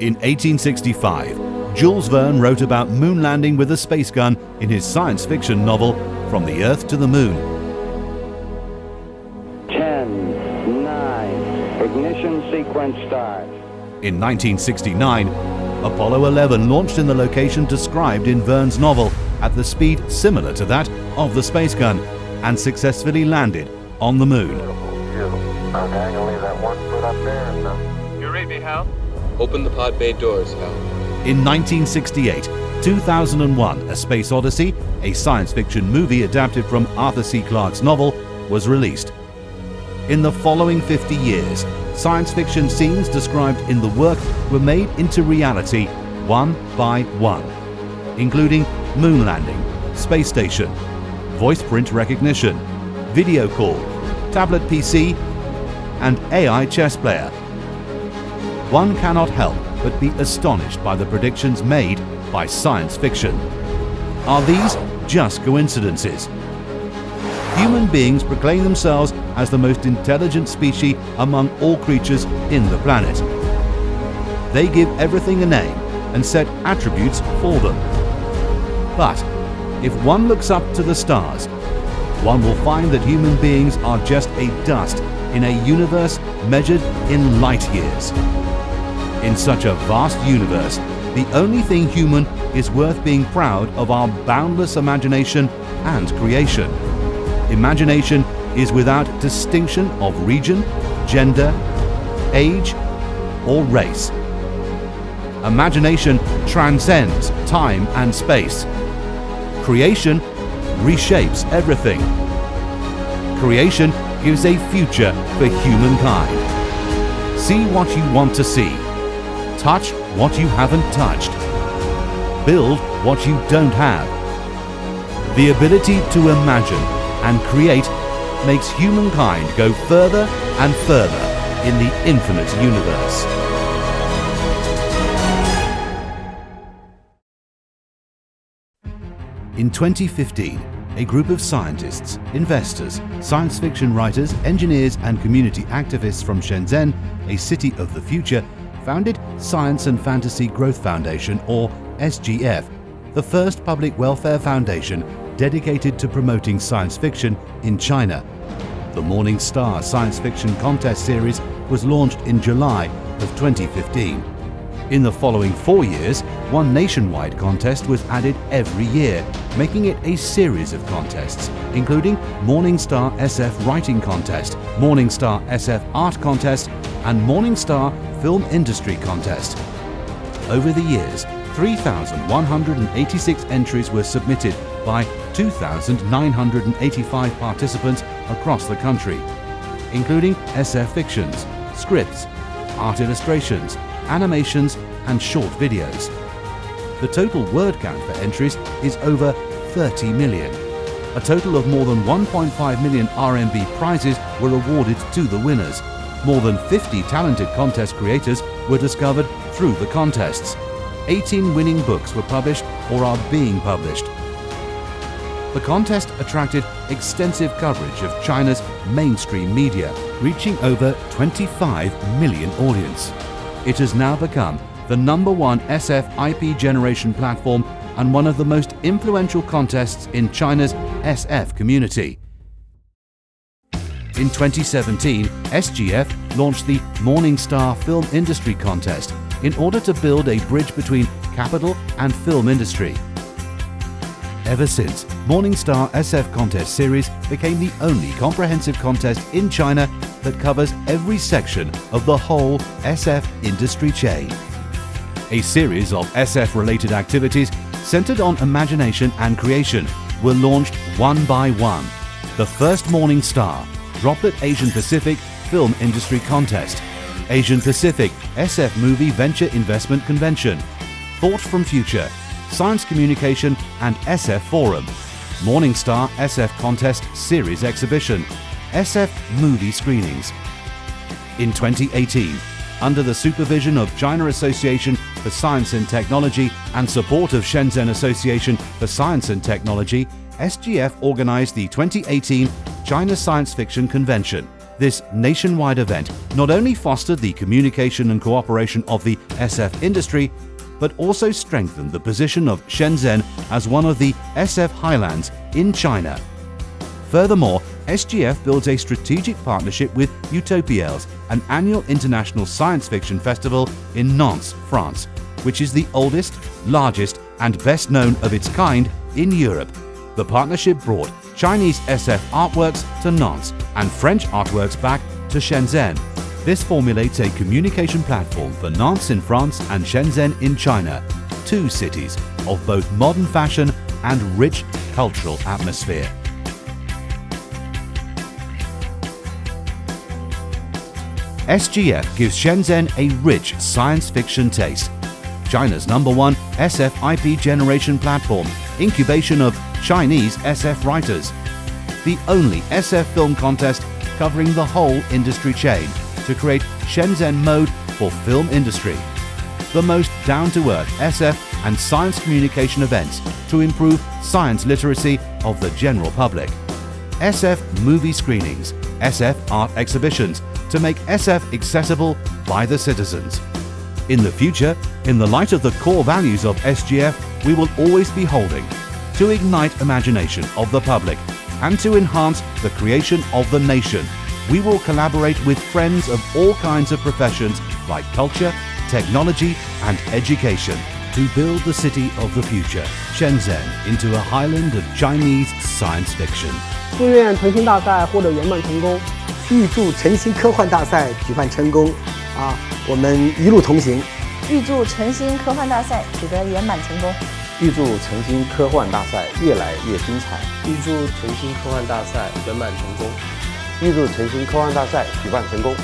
In 1865, Jules Verne wrote about moon landing with a space gun in his science fiction novel From the Earth to the Moon. 10, 9, ignition sequence start. In 1969, Apollo 11 launched in the location described in Verne's novel at the speed similar to that of the space gun and successfully landed on the moon. Okay, I'll leave that 1 foot up there and You read me, Hal? Open the pod bay doors, Hal. In 1968, 2001, A Space Odyssey, a science fiction movie adapted from Arthur C. Clarke's novel, was released. In the following 50 years, science fiction scenes described in the work were made into reality one by one, including moon landing, space station, voice print recognition, video call, tablet PC, and AI chess player. One cannot help but be astonished by the predictions made by science fiction. Are these just coincidences? Human beings proclaim themselves as the most intelligent species among all creatures in the planet. They give everything a name and set attributes for them. But if one looks up to the stars, one will find that human beings are just a dust in a universe measured in light years. In such a vast universe, the only thing human is worth being proud of our boundless imagination and creation. Imagination is without distinction of region, gender, age, or race. Imagination transcends time and space. Creation reshapes everything. Creation gives a future for humankind. See what you want to see. Touch what you haven't touched. Build what you don't have. The ability to imagine and create makes humankind go further and further in the infinite universe. In 2015, a group of scientists, investors, science fiction writers, engineers and community activists from Shenzhen, a city of the future, founded Science and Fantasy Growth Foundation, or SGF, the first public welfare foundation dedicated to promoting science fiction in China. The Morning Star Science Fiction Contest Series was launched in July of 2015. In the following 4 years, one nationwide contest was added every year, making it a series of contests, including Morning Star SF Writing Contest, Morning Star SF Art Contest, and Morning Star Film Industry Contest. Over the years, 3,186 entries were submitted by 2,985 participants across the country, including SF fictions, scripts, art illustrations, animations, and short videos. The total word count for entries is over 30 million. A total of more than 1.5 million RMB prizes were awarded to the winners. More than 50 talented contest creators were discovered through the contests. 18 winning books were published or are being published. The contest attracted extensive coverage of China's mainstream media, reaching over 25 million audience. It has now become the #1 SF IP generation platform and one of the most influential contests in China's SF community. In 2017, SGF launched the Morning Star Film Industry Contest in order to build a bridge between capital and film industry. Ever since, Morning Star SF Contest Series became the only comprehensive contest in China that covers every section of the whole SF industry chain. A series of SF-related activities centered on imagination and creation were launched one by one. The first Morning Star Droplet Asian Pacific Film Industry Contest, Asian Pacific SF Movie Venture Investment Convention, Thought from Future, Science Communication and SF Forum, Morning Star SF Contest Series Exhibition, SF Movie Screenings. In 2018, under the supervision of China Association for Science and Technology and support of Shenzhen Association for Science and Technology, SGF organized the 2018 China Science Fiction Convention, This nationwide event not only fostered the communication and cooperation of the SF industry, but also strengthened the position of Shenzhen as one of the SF highlands in China. Furthermore, SGF builds a strategic partnership with Utopiales, an annual international science fiction festival in Nantes, France, which is the oldest, largest, and best known of its kind in Europe. The partnership brought Chinese SF artworks to Nantes and French artworks back to Shenzhen. This formulates a communication platform for Nantes in France and Shenzhen in China, two cities of both modern fashion and rich cultural atmosphere. SGF gives Shenzhen a rich science fiction taste. China's #1 SF IP generation platform, incubation of Chinese SF writers. The only SF film contest covering the whole industry chain to create Shenzhen mode for film industry. The most down-to-earth SF and science communication events to improve science literacy of the general public. SF movie screenings, SF art exhibitions to make SF accessible by the citizens. In the future, in the light of the core values of SGF, we will always be holding to ignite imagination of the public and to enhance the creation of the nation. We will collaborate with friends of all kinds of professions like culture, technology, and education to build the city of the future, Shenzhen, into a highland of Chinese science fiction. 祝愿诚心大赛获得圆满成功，预祝诚心科幻大赛举办成功啊！我们一路同行。预祝诚心科幻大赛取得圆满成功。预祝诚心科幻大赛越来越精彩。预祝诚心科幻大赛圆满成功。预祝诚心科幻大赛举办成功。